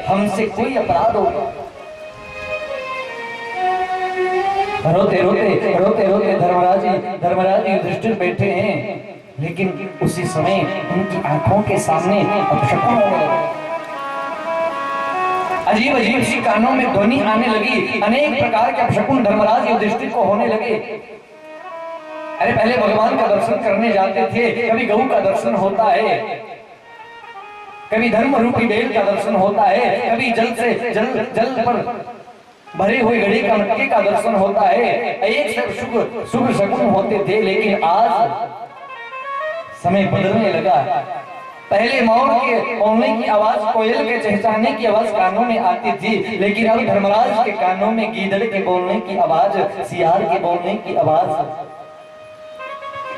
हमसे कोई अपराध हो गया। रोते रोते रोते रोते धर्मराज जी युधिष्ठिर बैठे हैं, लेकिन उसी समय उनकी आंखों के सामने अपशकुन होने लगा। अजीब अजीब सी कानों में ध्वनि आने लगी, अनेक प्रकार के अपशकुन धर्मराज युधिष्ठिर को होने लगे। अरे पहले भगवान का दर्शन करने जाते थे, कभी गऊ का दर्शन होता है, कभी धर्म रूपी बेल का दर्शन होता है, कभी जल पर भरे हुए घड़े का मटके का दर्शन होता है, एक से शुभ शकुन होते थे। लेकिन आज समय बदलने लगा। पहले मौने की आवाज, कोयल के चहचहाने की आवाज कानों में आती थी, लेकिन अब धर्मराज के कानों में गीदड़ के बोलने की आवाज, सियार के बोलने की आवाज।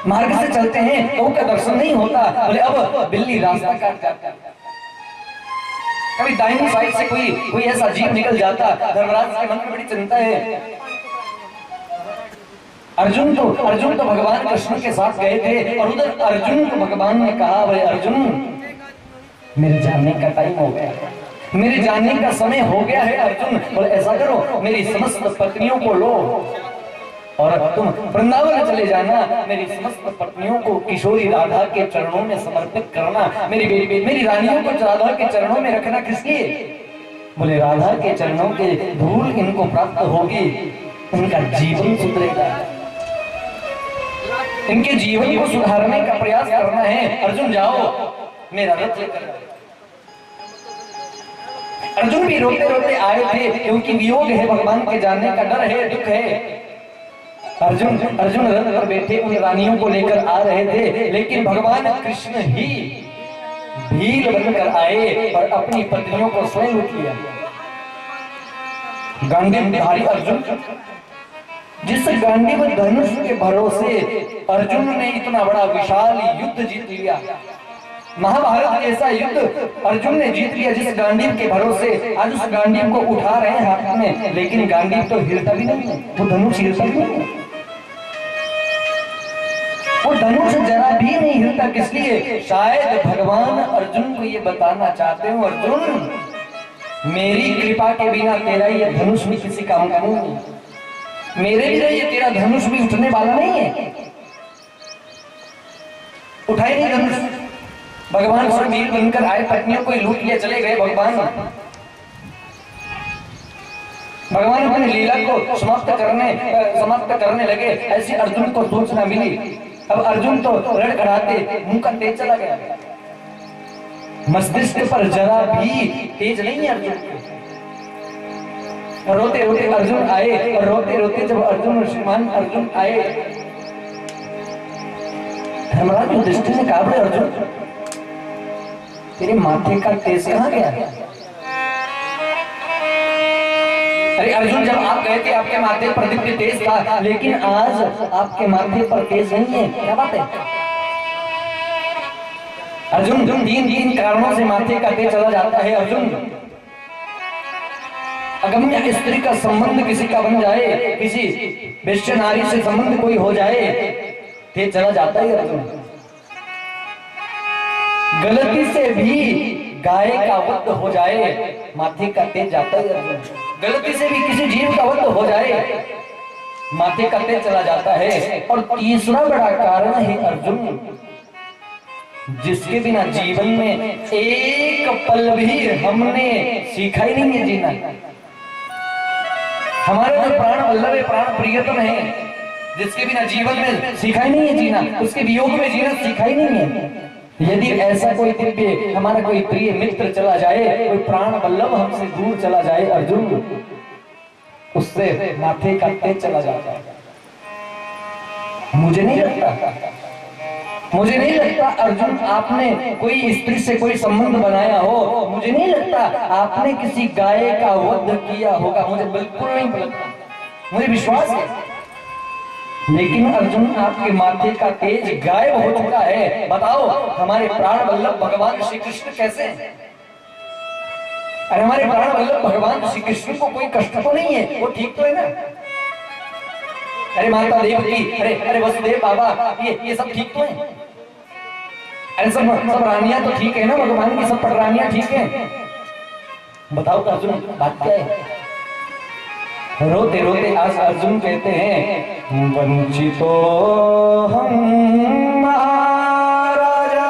मार्ग से चलते हैं तो का दर्शन नहीं होता, बोले अब बिल्ली रास्ता काट जाता, कभी दाहिनी साइड से कोई ऐसा जीव निकल जाता। धर्मराज के मन में बड़ी चिंता है। अर्जुन तो भगवान कृष्ण के साथ गए थे, और उधर अर्जुन को भगवान ने कहा, भाई अर्जुन मेरे जाने का टाइम हो गया, मेरे जाने का समय हो गया है अर्जुन। बोले ऐसा करो, मेरी समस्त पत्नियों को लो और तुम वृंदावन चले जाना, मेरी समस्त पत्नियों को किशोरी राधा के चरणों में समर्पित करना, मेरी रानियों को राधा के चरणों में रखना। किसके? बोले राधा के चरणों के धूल इनको प्राप्त होगी, उनका जीवन सुधरेगा, इनके जीवन को सुधारने का प्रयास करना है। अर्जुन जाओ, मेरा रथ लेकर। अर्जुन भी रोते रोते आए थे, क्योंकि वियोग है, भगवान के जाने का डर है, दुख है। अर्जुन रथ पर बैठे उन रानियों को लेकर आ रहे थे, लेकिन भगवान कृष्ण ही भील बनकर आए और अपनी पत्नियों को स्वयं लूट लिया। गांडीवधारी अर्जुन, जिस गांडीव धनुष के भरोसे अर्जुन ने इतना बड़ा विशाल युद्ध जीत लिया, महाभारत जैसा युद्ध अर्जुन ने जीत लिया, जिस गांडीव के भरोसे आज उस गांडीव को उठा रहे हैं हाथ में, लेकिन गांडीव तो हिलता भी नहीं है, वो धनुष हिलता भी नहीं है, वो धनुष जरा भी नहीं हिलता। किस लिए? शायद भगवान अर्जुन को ये बताना चाहते हो, अर्जुन मेरी कृपा के बिना तेरा ये धनुष भी किसी काम का नहीं है, मेरे बिना ये तेरा धनुष भी उठने वाला नहीं है। उठाए नहीं धनुष, भगवान स्वयं वीर बनकर आए, पत्नियों को लूट लिए चले गए। भगवान अपनी लीला को समाप्त करने लगे। ऐसी अर्जुन को सूचना मिली। अब अर्जुन तो लड़खड़ाते मुंह का तेज चला गया, मस्तिष्क पर जरा भी तेज नहीं है अर्जुन। रोते रोते अर्जुन आए, और रोते रोते जब अर्जुन, श्रीमान अर्जुन आए, धर्मराज युधिष्ठिर ने कहा, अर्जुन तेरे माथे का तेज कहां गया? अरे अर्जुन, जब आप गए थे आपके माथे पर दिव्य तेज था, लेकिन आज आपके माथे पर तेज नहीं है, क्या बात है? अर्जुन तीन कारणों से माथे का तेज चला जाता है। अर्जुन, अगम्य स्त्री का संबंध किसी का बन जाए, किसी वैश्य नारी से संबंध कोई हो जाए, तेज चला जाता है अर्जुन। गलती से भी गाय का वध हो जाए, माथे का तेज जाता है अर्जुन। गलती से भी किसी जीव का वध हो जाए, माथे का तेज चला जाता है। और तीसरा बड़ा कारण है अर्जुन, जिसके बिना जीवन में एक पल भी हमने सीखा ही नहीं है जीना। हमारा जो प्राण वल्लभ है, प्राण प्रियतम है, जिसके बिना जीवन में सीखा ही नहीं है जीना, उसके वियोग में जीना सीखा ही नहीं है। यदि ऐसा कोई दिव्य हमारा कोई प्रिय मित्र चला जाए, कोई प्राण वल्लभ हमसे दूर चला जाए अर्जुन, उससे माथे का तेज चला जाता है। मुझे नहीं लगता अर्जुन आपने कोई स्त्री से कोई संबंध बनाया हो, मुझे नहीं लगता आपने किसी गाय का वध किया होगा, मुझे बिल्कुल नहीं लगता, मुझे विश्वास है। लेकिन अर्जुन आपके माथे का तेज गायब हो चुका है। बताओ हमारे प्राण वल्लभ भगवान श्री कृष्ण कैसे हैं? अरे हमारे प्राण वल्लभ भगवान श्री कृष्ण को कोई कष्ट तो नहीं है, वो ठीक तो है ना? अरे माता देवकी, अरे वसुदेव बाबा, ये सब ठीक तो है? अरे सब रानियां तो ठीक है ना भगवान की, सब रानियां ठीक है? बताओ अर्जुन बात क्या है? रोते रोते आज अर्जुन कहते हैं, वंचितो हम महाराजा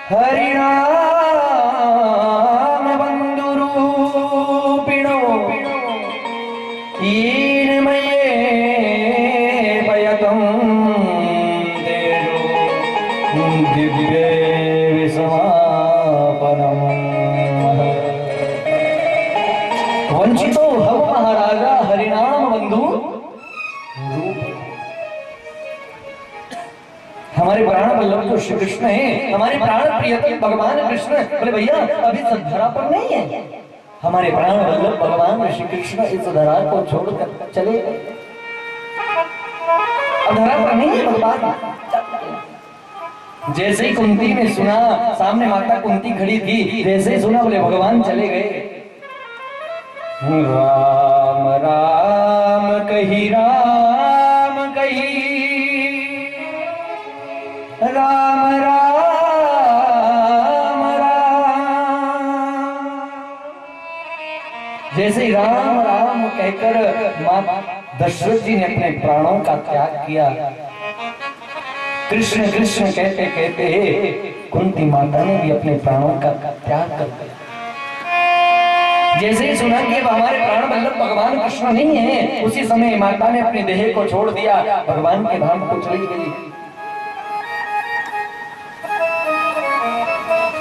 हरिनाम बंधुरूपिणो ईनमये पयतम तेजो दिव्ये विसमापनम। वंचितो भव महाराजा हरिनाम बंधु रूप। हमारे प्राण वल्लभ तो श्री कृष्ण है, हमारे प्राण प्रियतम भगवान कृष्ण। बोले भैया अभी इस धरा पर नहीं है, हमारे प्राण वल्लभ भगवान श्री कृष्ण इस धरा को छोड़कर चले गए। अब धरा पर नहीं है भगवान। जैसे ही कुंती ने सुना, सामने माता कुंती खड़ी थी, जैसे ही सुना बोले भगवान चले गए। राम राम कही राम कही, राम राम राम। जैसे राम राम कहकर मां दशरथ जी ने अपने प्राणों का त्याग किया, कृष्ण कृष्ण कहते कहते कुंती माता ने भी अपने प्राणों का त्याग कर दिया। जैसे ही सुना कि अब हमारे प्राण वल्लभ भगवान कृष्ण नहीं है, उसी समय माता ने अपने देह को छोड़ दिया, भगवान के धाम को चली गई।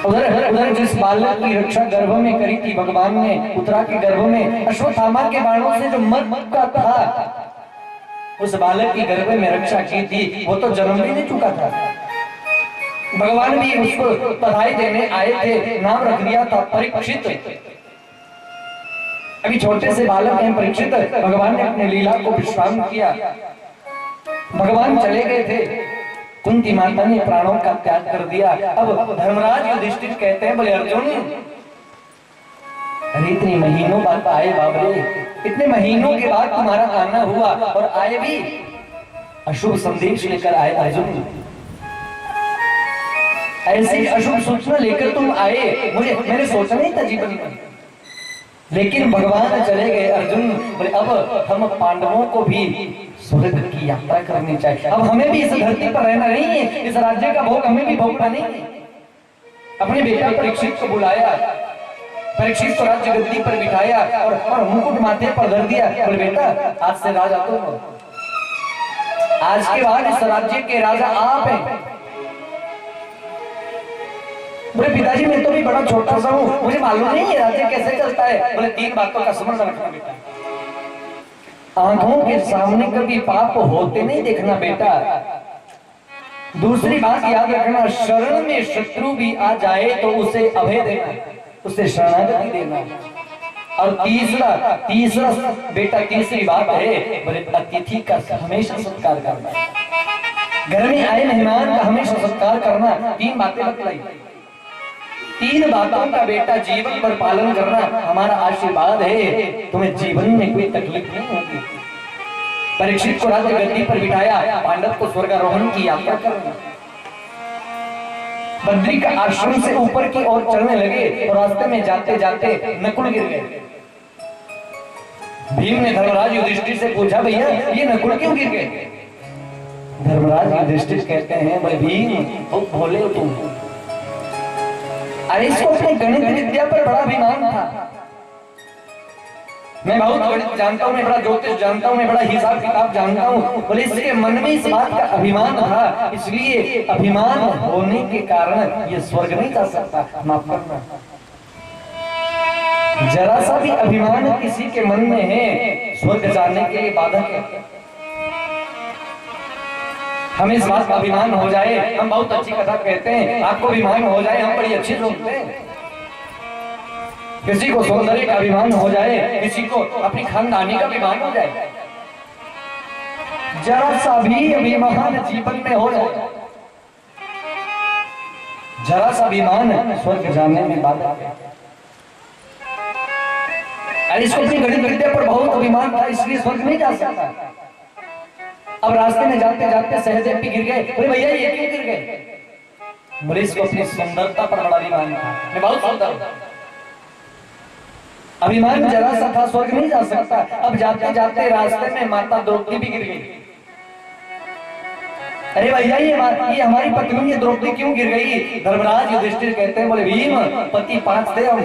उधर जिस बालक की रक्षा गर्भ में करी थी भगवान ने, उत्तरा के गर्भ में अश्वत्थामा के बाणों से जो मर का था, उस बालक की गर्भ में रक्षा की थी, वो तो जन्म भी नहीं चुका था। भगवान भी उसको बधाई देने आए थे, नाम रख दिया था परीक्षित। अभी छोटे से बालक हैं परीक्षित, भगवान ने अपने लीला को विश्राम किया, भगवान चले गए थे, कुंती माता ने प्राणों का त्याग कर दिया। अब धर्मराज युधिष्ठिर कहते हैं, बोले अर्जुन अरे इतने महीनों बाद आए बाबरे, इतने महीनों के बाद तुम्हारा आना हुआ और आए भी अशुभ संदेश लेकर आए अर्जुन। ऐसी अशुभ सूचना लेकर तुम आए, मैंने सोचा नहीं था जीवन में, लेकिन भगवान चले गए। अर्जुन बोले अब हम पांडवों को भी स्वर्ग की यात्रा करनी चाहिए, अब हमें भी इस धरती पर रहना नहीं है, इस राज्य का भोग हमें भी भोगना नहीं है। अपने बेटा परीक्षित को बुलाया, परीक्षित को राज्य गद्दी पर बिठाया और मुकुट माथे पर धर दिया। बोले बेटा आज से राजा तुम हो, आज के बाद इस राज्य के राजा आप हैं। बोले पिताजी मैं तो भी बड़ा छोटा सा हूँ, मुझे मालूम नहीं है राज्य कैसे चलता है। बोले तीन बातों का स्मरण रखना बेटा, आंखों के सामने कभी पाप होते नहीं देखना बेटा। दूसरी बात याद रखना, शरण में शत्रु भी आ जाए तो उसे अभय देना, उसे शरणागति देना। और तीसरा बेटा तीसरी बात है, बोले अतिथि का हमेशा सत्कार करना, घर में आए मेहमान का हमेशा सत्कार करना। तीन बातें बतलाई, तीन बातों का बेटा जीवन भर पालन करना हमारा आशीर्वाद है, तुम्हें जीवन में कोई तकलीफ नहीं होगी। परीक्षित को राज्य गद्दी पर बिठाया, पांडव को स्वर्गारोहण की यात्रा करना। बद्री का आश्रम से ऊपर की ओर चलने लगे और रास्ते में जाते जाते नकुल गिर गए। भीम ने धर्मराज युधिष्ठिर से पूछा भैया ये नकुल क्यों गिर गए? धर्मराज युधिष्ठिर कहते हैं भाई भीम तुम भोले हो तुम, अरे इसको अपने गणित विद्या पर बड़ा अभिमान था, मैं बहुत गणित जानता हूँ, मैं बड़ा ज्योतिष जानता हूँ, मैं बड़ा हिसाब किताब जानता हूँ। बोले इसके मन में इस बात का अभिमान था, इसलिए अभिमान होने के कारण ये स्वर्ग नहीं जा सकता। माफ करना, जरा सा भी अभिमान किसी के मन में है स्वर्ग जाने के लिए बाधक है। हमें इस बात का अभिमान हो जाए, हम बहुत अच्छी कथा कहते हैं, आपको अभिमान हो जाए हम बड़ी अच्छी सुनते हैं। किसी को सौंदर्य का अभिमान हो जाए, किसी को अपनी खानदानी का अभिमान हो जाए, जरा सा भी अभिमान जीवन में हो जाए, जरा सा अभिमान स्वर्ग जाने में बाधक है। अरे इसको अपनी गणित विद्या पर बहुत अभिमान था, इसलिए स्वर्ग नहीं जा सकता। अब रास्ते में जाते जाते सहदेव भी गिर गए। बोले भैया ये क्यों गिर गए? बोले इसको अपनी सुंदरता पर बड़ा अभिमान था, मैं बहुत सुंदर हूं। अभिमान जरा सा था, स्वर्ग नहीं जा सकता। अब जाते जाते रास्ते में माता द्रौपदी भी गिर गई। अरे भैया ये हमारी पत्नी ये द्रौपदी क्यों गिर गई? धर्मराज युधिष्ठिर कहते हैं, बोले भीम पति 5 थे हम।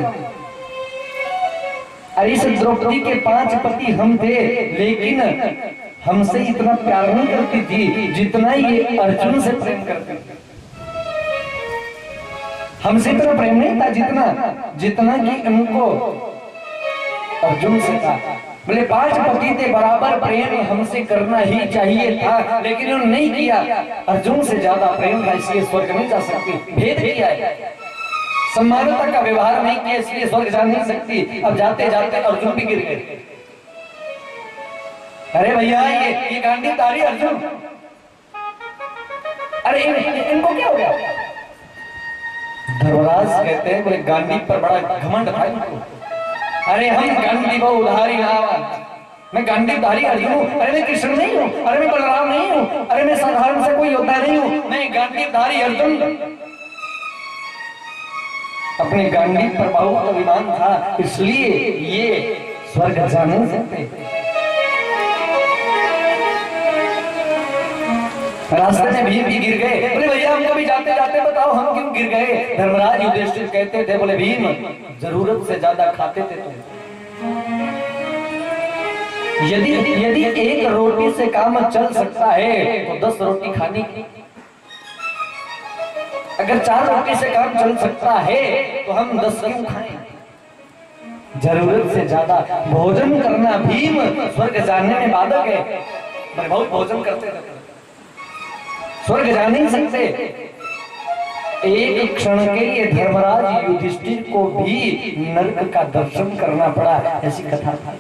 अरे इस द्रौपदी के 5 पति हम थे, लेकिन हमसे इतना प्यार नहीं करती थी जितना ये अर्जुन से प्रेम करती थी। हमसे इतना प्रेम नहीं था जितना कि उनको अर्जुन से था। बोले 5 पति थे, बराबर प्रेम हमसे करना ही चाहिए था, लेकिन उन्होंने नहीं किया। अर्जुन से ज्यादा प्रेम था, इसलिए स्वर्ग नहीं जा सकती। भेद किया है, सम्मानता का व्यवहार नहीं किया, इसलिए स्वर्ग जा नहीं सकती। अब जाते जाते अर्जुन भी गिर गए। अरे भैया ये गांडीवधारी अर्जुन, अरे इनको क्या हो गया? धर्मराज कहते हैं, बोले गांडीव पर बड़ा घमंड था इनको। अरे हम गांडीव उधारी नाम, मैं गांडीवधारी अर्जुन हूँ। अरे मैं कृष्ण नहीं हूँ, अरे मैं बलराम नहीं हूँ, अरे मैं साधारण से कोई योद्धा नहीं हूँ, मैं गांडीवधारी अर्जुन। अपने गांडीव पर बहुत अभिमान था, इसलिए ये स्वर्ग जा नहीं सकते। रास्ते में भीम भी गिर गए। बोले भैया हम कभी जाते जाते बताओ हम क्यों गिर गए? धर्मराज युधिष्ठिर कहते थे, बोले भीम जरूरत से ज्यादा खाते थे तुम। यदि 1 रोटी से काम चल सकता है तो 10 रोटी खानी। अगर 4 रोटी से काम चल सकता है तो हम 10 क्यों खाएं? जरूरत से ज्यादा भोजन करना भीम स्वर्ग जाने में बाधक है। बहुत भोजन करते थे, स्वर्ग जा नहीं सकते। एक क्षण के लिए धर्मराज युधिष्ठिर को भी नरक का दर्शन करना पड़ा, ऐसी कथा थी।